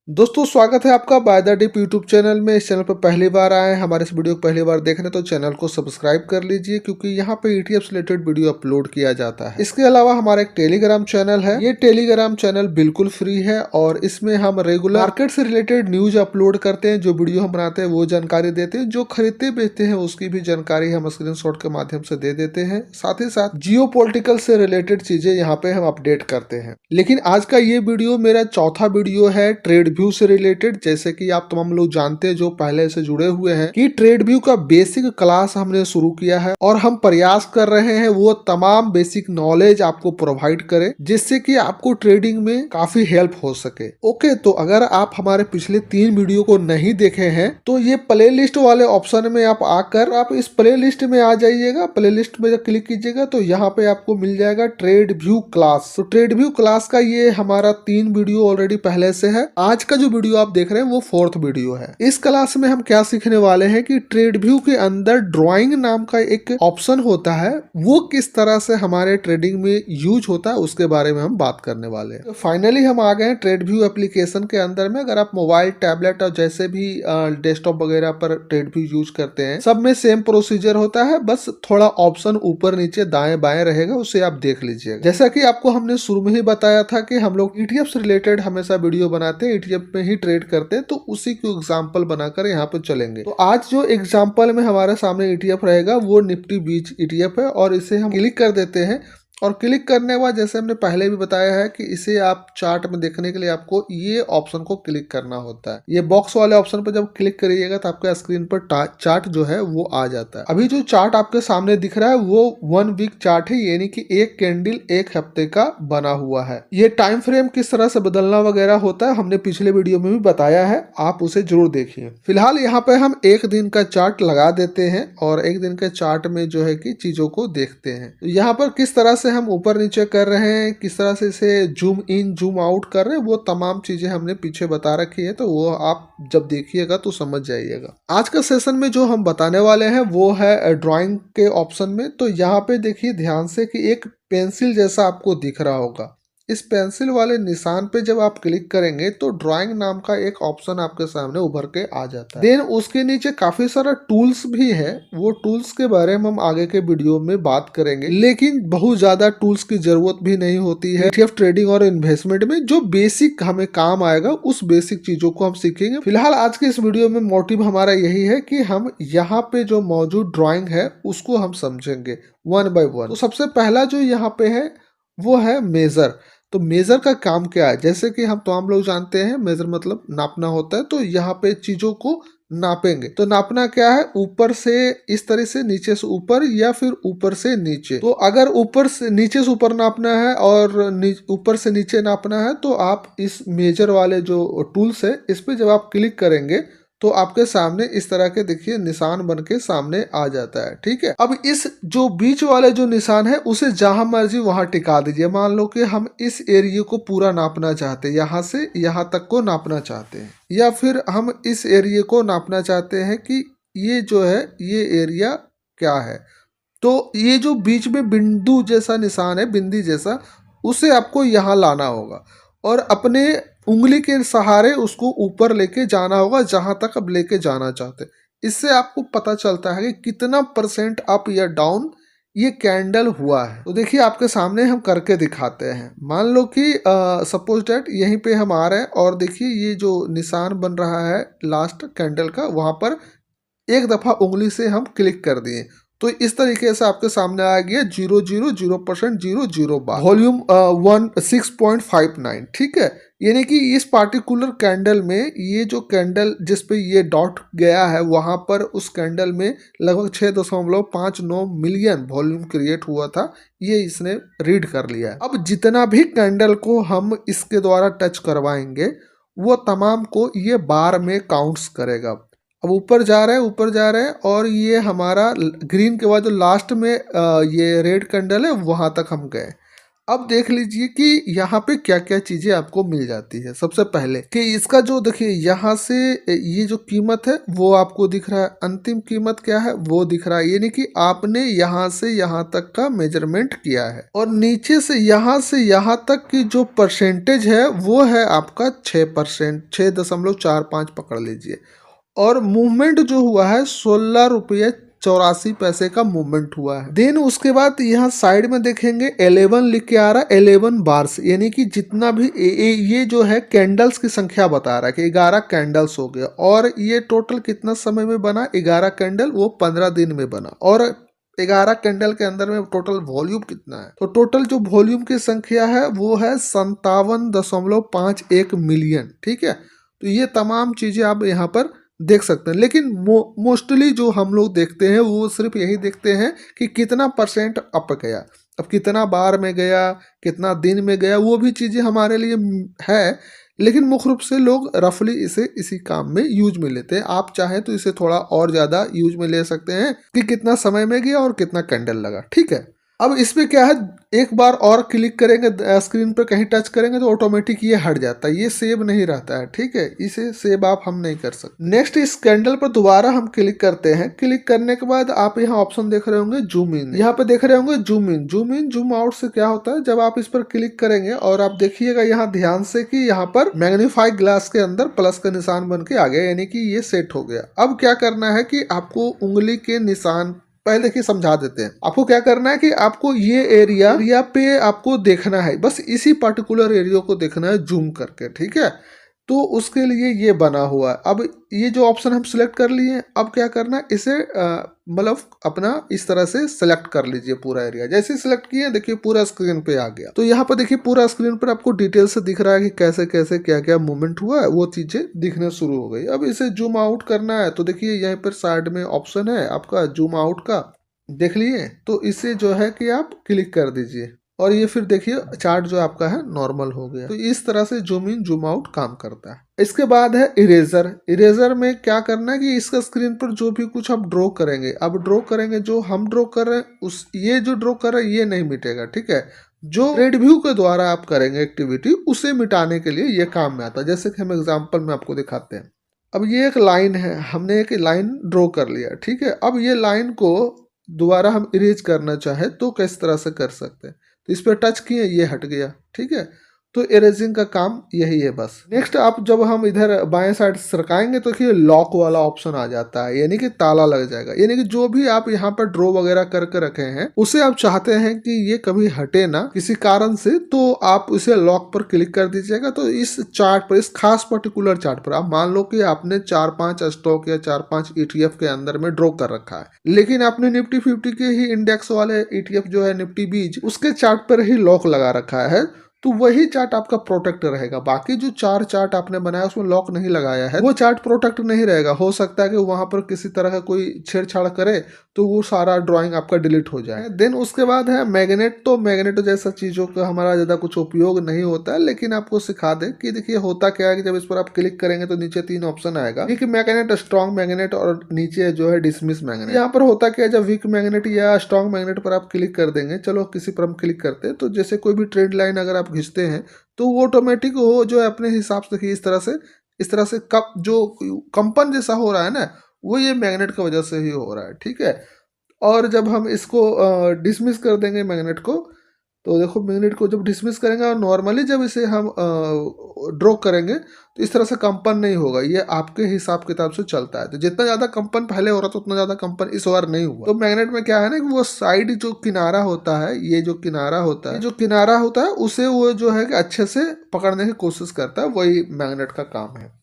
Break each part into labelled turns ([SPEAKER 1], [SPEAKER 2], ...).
[SPEAKER 1] दोस्तों स्वागत है आपका by the dip YouTube channel में। इस चैनल पर पहली बार आए हैं, हमारे इस वीडियो को पहली बार देख रहे हैं तो चैनल को सब्सक्राइब कर लीजिए, क्योंकि यहाँ पे ईटीएफ से रिलेटेड वीडियो अपलोड किया जाता है। इसके अलावा हमारा एक टेलीग्राम चैनल है। ये टेलीग्राम चैनल बिल्कुल फ्री है और इसमें हम रेगुलर मार्केट से रिलेटेड न्यूज अपलोड करते हैं। जो वीडियो हम बनाते हैं वो जानकारी देते हैं, जो खरीदते बेचते हैं उसकी भी जानकारी हम स्क्रीनशॉट के माध्यम से दे देते हैं। साथ ही साथ जियो पॉलिटिकल से रिलेटेड चीजें यहाँ पे हम अपडेट करते हैं। लेकिन आज का ये वीडियो मेरा चौथा वीडियो है ट्रेड व्यू से रिलेटेड। जैसे कि आप तमाम लोग जानते हैं जो पहले से जुड़े हुए हैं कि ट्रेड व्यू का बेसिक क्लास हमने शुरू किया है और हम प्रयास कर रहे हैं वो तमाम बेसिक नॉलेज आपको प्रोवाइड करें, जिससे कि आपको ट्रेडिंग में काफी हेल्प हो सके। ओके, तो अगर आप हमारे पिछले 3 वीडियो को नहीं देखे हैं तो ये प्ले लिस्ट वाले ऑप्शन में आप आकर आप इस प्ले लिस्ट में आ जाइएगा। प्ले लिस्ट में जब क्लिक कीजिएगा तो यहाँ पे आपको मिल जाएगा ट्रेड व्यू क्लास। तो ट्रेड व्यू क्लास का ये हमारा 3 वीडियो ऑलरेडी पहले से है। आज का जो वीडियो आप देख रहे हैं वो 4th वीडियो है। इस क्लास में हम क्या सीखने वाले हैं कि ट्रेड व्यू के अंदर ड्राइंग नाम का एक ऑप्शन होता है, वो किस तरह से हमारे ट्रेडिंग में यूज होता है उसके बारे में हम बात करने वाले हैं। तो फाइनली हम आ गए हैं ट्रेड व्यू एप्लीकेशन के अंदर में। अगर आप मोबाइल, टैबलेट और जैसे भी डेस्कटॉप वगैरह पर ट्रेड व्यू यूज करते हैं, सब में सेम प्रोसीजर होता है, बस थोड़ा ऑप्शन ऊपर नीचे दाएं बाएं रहेगा, उसे आप देख लीजिएगा। जैसा कि आपको हमने शुरू में ही बताया था कि हम लोग ईटीएफ से रिलेटेड हमेशा वीडियो बनाते हैं, ईटीएफ में ही ट्रेड करते हैं, तो उसी को एग्जांपल बनाकर यहाँ पे चलेंगे। तो आज जो एग्जांपल में हमारे सामने ईटीएफ रहेगा वो निफ्टी 20 ईटीएफ है और इसे हम क्लिक कर देते हैं। और क्लिक करने के बाद जैसे हमने पहले भी बताया है कि इसे आप चार्ट में देखने के लिए आपको ये ऑप्शन को क्लिक करना होता है। ये बॉक्स वाले ऑप्शन पर जब क्लिक करिएगा तो आपके स्क्रीन पर चार्ट जो है वो आ जाता है। अभी जो चार्ट आपके सामने दिख रहा है वो 1 वीक चार्ट है, यानी कि एक कैंडल एक हफ्ते का बना हुआ है। ये टाइम फ्रेम किस तरह से बदलना वगैरह होता है हमने पिछले वीडियो में भी बताया है, आप उसे जरूर देखिए। फिलहाल यहाँ पे हम एक दिन का चार्ट लगा देते हैं और एक दिन के चार्ट में जो है कि चीजों को देखते हैं। तो यहाँ पर किस तरह से हम ऊपर नीचे कर रहे हैं, किस तरह से इसे जूम इन जूम आउट कर रहे हैं, वो तमाम चीजें हमने पीछे बता रखी है, तो वो आप जब देखिएगा तो समझ जाइएगा। आज का सेशन में जो हम बताने वाले हैं वो है ड्राइंग के ऑप्शन में। तो यहाँ पे देखिए ध्यान से कि एक पेंसिल जैसा आपको दिख रहा होगा। इस पेंसिल वाले निशान पे जब आप क्लिक करेंगे तो ड्राइंग नाम का एक ऑप्शन आपके सामने उभर के आ जाता है। देन उसके नीचे काफी सारा टूल्स भी है, वो टूल्स के बारे में हम आगे के वीडियो में बात करेंगे, लेकिन बहुत ज्यादा टूल्स की जरूरत भी नहीं होती है। ईटीएफ ट्रेडिंग और इन्वेस्टमेंट में जो बेसिक हमें काम आएगा उस बेसिक चीजों को हम सीखेंगे। फिलहाल आज के इस वीडियो में मोटिव हमारा यही है कि हम यहाँ पे जो मौजूद ड्राइंग है उसको हम समझेंगे 1 बाय 1। तो सबसे पहला जो यहाँ पे है वो है मेजर। तो मेजर का काम क्या है, जैसे कि हम तमाम लोग जानते हैं मेजर मतलब नापना होता है। तो यहाँ पे चीजों को नापेंगे। तो नापना क्या है, ऊपर से इस तरह से, नीचे से ऊपर या फिर ऊपर से नीचे। तो अगर ऊपर से नीचे से ऊपर नापना है और ऊपर से नीचे नापना है तो आप इस मेजर वाले जो टूल्स है इस पे जब आप क्लिक करेंगे तो आपके सामने इस तरह के देखिए निशान बन के सामने आ जाता है। ठीक है, अब इस जो बीच वाले जो निशान है उसे जहां मर्जी वहां टिका दीजिए। मान लो कि हम इस एरिया को पूरा नापना चाहते हैं, यहाँ से यहाँ तक को नापना चाहते हैं, या फिर हम इस एरिया को नापना चाहते हैं कि ये जो है ये एरिया क्या है। तो ये जो बीच में बिंदु जैसा निशान है, बिंदी जैसा, उसे आपको यहाँ लाना होगा और अपने उंगली के सहारे उसको ऊपर लेके जाना होगा जहां तक अब लेके जाना चाहते हैं। इससे आपको पता चलता है कि कितना % अप या डाउन ये कैंडल हुआ है। तो देखिए आपके सामने हम करके दिखाते हैं। मान लो कि सपोज डेट यहीं पे हम आ रहे हैं और देखिए ये जो निशान बन रहा है लास्ट कैंडल का, वहां पर एक दफा उंगली से हम क्लिक कर दिए तो इस तरीके से आपके सामने आ गया 0.00% 00 बार, वॉल्यूम 16.59। ठीक है, यानी कि इस पार्टिकुलर कैंडल में ये जो कैंडल जिस पे ये डॉट गया है वहां पर उस कैंडल में लगभग 6.59 मिलियन वॉल्यूम क्रिएट हुआ था, ये इसने रीड कर लिया है। अब जितना भी कैंडल को हम इसके द्वारा टच करवाएंगे वो तमाम को ये बार में काउंट्स करेगा। अब ऊपर जा रहे हैं ऊपर जा रहे हैं और ये हमारा ग्रीन के बाद जो लास्ट में ये रेड कैंडल है वहां तक हम गए। अब देख लीजिए कि यहाँ पे क्या क्या चीजें आपको मिल जाती है। सबसे पहले कि इसका जो देखिए यहाँ से ये जो कीमत है वो आपको दिख रहा है, अंतिम कीमत क्या है वो दिख रहा है, यानी कि आपने यहाँ से यहाँ तक का मेजरमेंट किया है। और नीचे से यहाँ तक की जो परसेंटेज है वो है आपका 6%, 6.45 पकड़ लीजिए। और मूवमेंट जो हुआ है 16 रुपये 84 पैसे का मूवमेंट हुआ है। देन उसके बाद यहाँ साइड में देखेंगे 11 लिख के आ रहा है, 11 बार्स, यानी कि जितना भी ये जो है कैंडल्स की संख्या बता रहा है कि 11 कैंडल्स हो गया। और ये टोटल कितना समय में बना, 11 कैंडल, वो 15 दिन में बना। और 11 कैंडल के अंदर में टोटल वॉल्यूम कितना है, तो टोटल जो वॉल्यूम की संख्या है वो है 57.51 मिलियन। ठीक है, तो ये तमाम चीजें आप यहाँ पर देख सकते हैं। लेकिन मोस्टली जो हम लोग देखते हैं वो सिर्फ यही देखते हैं कि कितना परसेंट अप गया, अब कितना बार में गया, कितना दिन में गया, वो भी चीज़ें हमारे लिए है। लेकिन मुख्य रूप से लोग रफली इसे इसी काम में यूज में लेते हैं। आप चाहें तो इसे थोड़ा और ज़्यादा यूज में ले सकते हैं कि कितना समय में गया और कितना कैंडल लगा। ठीक है, अब इसमें क्या है, एक बार और क्लिक करेंगे स्क्रीन पर, कहीं टच करेंगे तो ऑटोमेटिक ये हट जाता है, ये सेव नहीं रहता है। ठीक है, इसे सेव आप हम नहीं कर सकते। नेक्स्ट इस कैंडल पर दोबारा हम क्लिक करते हैं। क्लिक करने के बाद आप यहाँ ऑप्शन देख रहे होंगे जूम इन, यहाँ पे देख रहे होंगे zoom in. Zoom in zoom out से क्या होता है, जब आप इस पर क्लिक करेंगे और आप देखिएगा यहाँ ध्यान से कि यहाँ पर मैग्नीफाई ग्लास के अंदर प्लस का निशान बन के आ गया, यानी कि ये सेट हो गया। अब क्या करना है कि आपको उंगली के निशान, पहले देखिए समझा देते हैं। आपको क्या करना है कि आपको ये एरिया पे आपको देखना है, बस इसी पर्टिकुलर एरिया को देखना है जूम करके। ठीक है, तो उसके लिए ये बना हुआ है। अब ये जो ऑप्शन हम सिलेक्ट कर लिए, अब क्या करना है, इसे मतलब अपना इस तरह से सिलेक्ट कर लीजिए पूरा एरिया। जैसे ही सिलेक्ट किए देखिए पूरा स्क्रीन पे आ गया। तो यहाँ पर देखिए पूरा स्क्रीन पर आपको डिटेल से दिख रहा है कि कैसे कैसे क्या क्या मूवमेंट हुआ है, वो चीजें दिखने शुरू हो गई। अब इसे जूम आउट करना है तो देखिए यहाँ पर साइड में ऑप्शन है आपका जूम आउट का, देख लिए। तो इसे जो है कि आप क्लिक कर दीजिए और ये फिर देखिए चार्ट जो आपका है नॉर्मल हो गया। तो इस तरह से जूम इन जूम आउट काम करता है। इसके बाद है इरेजर। इरेजर में क्या करना है कि इसका स्क्रीन पर जो भी कुछ आप ड्रॉ करेंगे, अब ड्रॉ करेंगे, जो हम ड्रॉ कर रहे हैं उस ये जो ड्रॉ कर रहे हैं ये नहीं मिटेगा। ठीक है, जो रेड व्यू के द्वारा आप करेंगे एक्टिविटी, उसे मिटाने के लिए ये काम में आता है। जैसे कि हम एग्जाम्पल में आपको दिखाते हैं। अब ये एक लाइन है, हमने एक लाइन ड्रॉ कर लिया। ठीक है, अब ये लाइन को दोबारा हम इरेज करना चाहे तो किस तरह से कर सकते हैं, तो इस पर टच किए ये हट गया। ठीक है, तो इरेजिंग का काम यही है बस। नेक्स्ट आप जब हम इधर बाएं साइड सरकाएंगे तो देखिए लॉक वाला ऑप्शन आ जाता है, यानी कि ताला लग जाएगा। यानी कि जो भी आप यहाँ पर ड्रॉ वगैरह करके रखे हैं उसे आप चाहते हैं कि ये कभी हटे ना किसी कारण से, तो आप इसे लॉक पर क्लिक कर दीजिएगा। तो इस चार्ट पर, इस खास पर्टिकुलर चार्ट पर, आप मान लो कि आपने 4-5 स्टॉक या 4-5 ETF के अंदर में ड्रॉ कर रखा है, लेकिन आपने निफ्टी 50 के ही इंडेक्स वाले ETF जो है निफ्टी 20, उसके चार्ट पर ही लॉक लगा रखा है, तो वही चार्ट आपका प्रोटेक्ट रहेगा। बाकी जो 4 चार्ट आपने बनाया उसमें लॉक नहीं लगाया है, वो चार्ट प्रोटेक्ट नहीं रहेगा। हो सकता है कि वहां पर किसी तरह का कोई छेड़छाड़ करे तो वो सारा ड्राइंग आपका डिलीट हो जाए। देन उसके बाद है मैग्नेट। तो मैग्नेट जैसा चीजों का हमारा ज्यादा कुछ उपयोग नहीं होता है, लेकिन आपको सिखा दे कि देखिए होता क्या है कि जब इस पर आप क्लिक करेंगे तो नीचे 3 ऑप्शन आएगा, एक मैग्नेट, स्ट्रॉन्ग मैग्नेट और नीचे जो है डिसमिस मैग्नेट। यहाँ पर होता क्या है, जब वीक मैग्नेट या स्ट्रॉन्ग मैग्नेट पर आप क्लिक कर देंगे, चलो किसी पर हम क्लिक करते हैं, तो जैसे कोई भी ट्रेंड लाइन अगर आप खींचते हैं तो वो ऑटोमेटिक वो जो है अपने हिसाब से इस तरह से कप जो कंपन जैसा हो रहा है ना, वो ये मैग्नेट की वजह से ही हो रहा है। ठीक है, और जब हम इसको डिसमिस कर देंगे मैग्नेट को, तो देखो मैग्नेट को जब डिसमिस करेंगे और नॉर्मली जब इसे हम ड्रॉ करेंगे तो इस तरह से कंपन नहीं होगा, ये आपके हिसाब किताब से चलता है। तो जितना ज़्यादा कंपन पहले हो रहा था उतना ज़्यादा कंपन इस बार नहीं हुआ। तो मैग्नेट में क्या है ना कि वो साइड जो किनारा होता है, ये जो किनारा होता है उसे वो जो है कि अच्छे से पकड़ने की कोशिश करता है, वही मैग्नेट का काम है।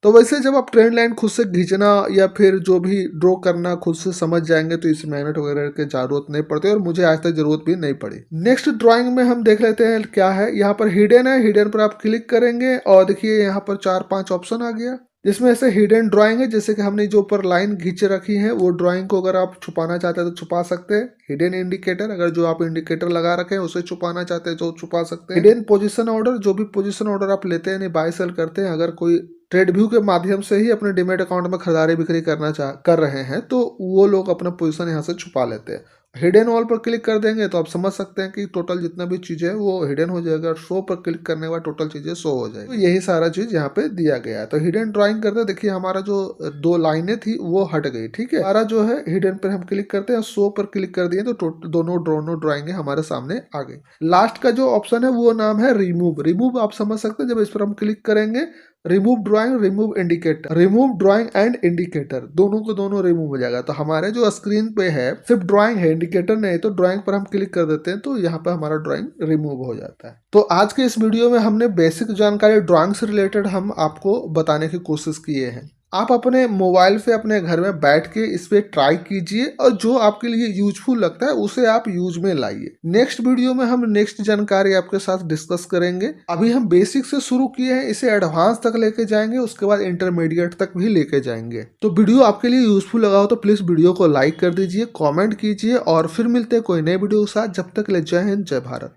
[SPEAKER 1] तो वैसे जब आप ट्रेंड लाइन खुद से खींचना या फिर जो भी ड्रॉ करना खुद से समझ जाएंगे तो इस मैग्नेट वगैरह की जरूरत नहीं पड़ती, और मुझे आज तक जरूरत भी नहीं पड़ी। नेक्स्ट ड्राइंग में हम देख लेते हैं क्या है। यहाँ पर हिडन है, हिडन पर आप क्लिक करेंगे और देखिए यहाँ पर 4-5 ऑप्शन आ गया, जिसमें ऐसे हिडन ड्राइंग है। जैसे कि हमने जो ऊपर लाइन खींच रखी है वो ड्राइंग को अगर आप छुपाना चाहते हैं तो छुपा सकते हैं। हिडन इंडिकेटर, अगर जो आप इंडिकेटर लगा रखे हैं उसे छुपाना चाहते हैं तो छुपा सकते हैं। हिडन पोजीशन ऑर्डर, जो भी पोजीशन ऑर्डर आप लेते हैं, बाय सेल करते हैं, अगर कोई ट्रेड व्यू के माध्यम से ही अपने डीमैट अकाउंट में खरीदारी बिक्री कर रहे हैं तो वो लोग अपना पोजीशन यहाँ से छुपा लेते हैं। हिडन ऑल पर क्लिक कर देंगे तो आप समझ सकते हैं कि टोटल जितना भी चीजें है वो हिडन हो जाएगा। और शो पर क्लिक करने के बाद टोटल चीजें शो हो जाएगी। तो यही सारा चीज यहाँ पे दिया गया है। तो हिडन ड्राइंग करते देखिए हमारा जो 2 लाइनें थी वो हट गई। ठीक है, हमारा जो है हिडन पर हम क्लिक करते हैं, शो पर क्लिक कर दिए तो दोनों ड्राइंग हमारे सामने आ गई। लास्ट का जो ऑप्शन है वो नाम है रिमूव। रिमूव आप समझ सकते हैं, जब इस पर हम क्लिक करेंगे remove drawing, remove indicator, remove drawing and indicator, दोनों को दोनों रिमूव हो जाएगा। तो हमारे जो स्क्रीन पे है सिर्फ ड्राइंग है, इंडिकेटर नहीं। तो ड्राइंग पर हम क्लिक कर देते हैं तो यहाँ पे हमारा ड्राइंग रिमूव हो जाता है। तो आज के इस वीडियो में हमने बेसिक जानकारी ड्राइंग से रिलेटेड हम आपको बताने की कोशिश किए हैं। आप अपने मोबाइल पे अपने घर में बैठ के इस पे ट्राई कीजिए और जो आपके लिए यूजफुल लगता है उसे आप यूज में लाइए। नेक्स्ट वीडियो में हम नेक्स्ट जानकारी आपके साथ डिस्कस करेंगे। अभी हम बेसिक से शुरू किए हैं, इसे एडवांस तक लेके जाएंगे, उसके बाद इंटरमीडिएट तक भी लेके जाएंगे। तो वीडियो आपके लिए यूजफुल लगा हो तो प्लीज वीडियो को लाइक कर दीजिए, कॉमेंट कीजिए और फिर मिलते हैं कोई नए वीडियो के साथ। जब तक ले जय हिंद, जय भारत।